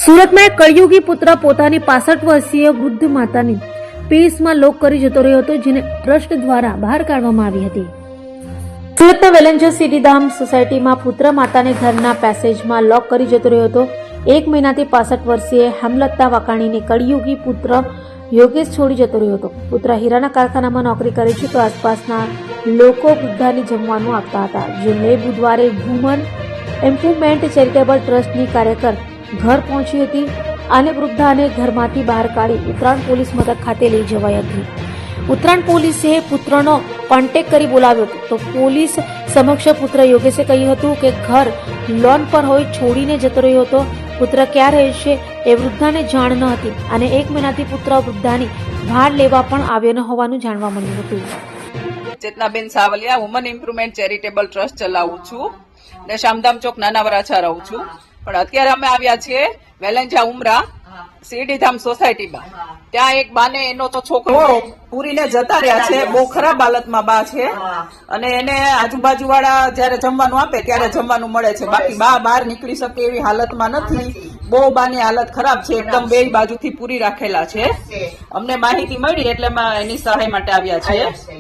સુરતમાં એક કળયુગી પુત્ર પોતાની 65 વર્ષીય વૃદ્ધ માતાને પેસમાં લોક કરી જતો રહ્યો હતો, જેને ટ્રસ્ટ દ્વારા બહાર કાઢવામાં આવી હતી. સુરતના વેલેન્જર સિટીધામ સોસાયટીમાં પુત્ર માતાને ઘરના પેસેજમાં લોક કરી જતો રહ્યો હતો. 1 મહિનાથી 65 વર્ષીય હેમલતા વાકાણીને કળયુગી પુત્ર યોગેશ છોડી જતો રહ્યો હતો. પુત્ર હીરાના કારખાનામાં નોકરી કરે છે, તો આસપાસના લોકો વૃદ્ધાને જમવાનું આપતા હતા, જેને બુધવારે વુમન એમ્પાવરમેન્ટ ચેરિટેબલ ટ્રસ્ટની કાર્યકર ઘર પહોંચી હતી અને વૃદ્ધાને ઘરમાંથી બહાર કાઢી ઉત્તરાયણ પોલીસ મથક ખાતે લઈ જવાઈ હતી. ઉત્તરાયણ પોલીસે પુત્રનો કોન્ટેક્ટ કરી બોલાવ્યો હતો, તો પોલીસ સમક્ષ પુત્ર યોગેશે કહ્યું હતું કે ઘર લોન પર હોય છોડીને જતો રહ્યો હતો. પુત્ર ક્યાં રહે છે એ વૃદ્ધાને જાણ ન હતી અને 1 મહિનાથી પુત્ર વૃદ્ધાની ભાડ લેવા પણ આવ્યો ન હોવાનું જાણવા મળ્યું હતું. Chetanaben Savaliya woman improvement charitable trust ચલાવું છું ને શામધામ ચોક નાના વરાછા રહું છું. પણ અત્યારે અમે આવ્યા છીએ વેલેન્જા ઉમરા સીડીધામ સોસાયટીમાં. ત્યાં એક બાને એનો તો છોકરો પૂરીને જતા રહ્યા છે. બહુ ખરાબ હાલતમાં બા છે અને એને આજુબાજુ વાળા જયારે જમવાનું આપે ત્યારે જમવાનું મળે છે, બાકી બા બહાર નીકળી શકે એવી હાલતમાં નથી. બહુ બાની હાલત ખરાબ છે, એકદમ બે બાજુથી પૂરી રાખેલા છે. અમને માહિતી મળી એટલે એની સહાય માટે આવ્યા છીએ.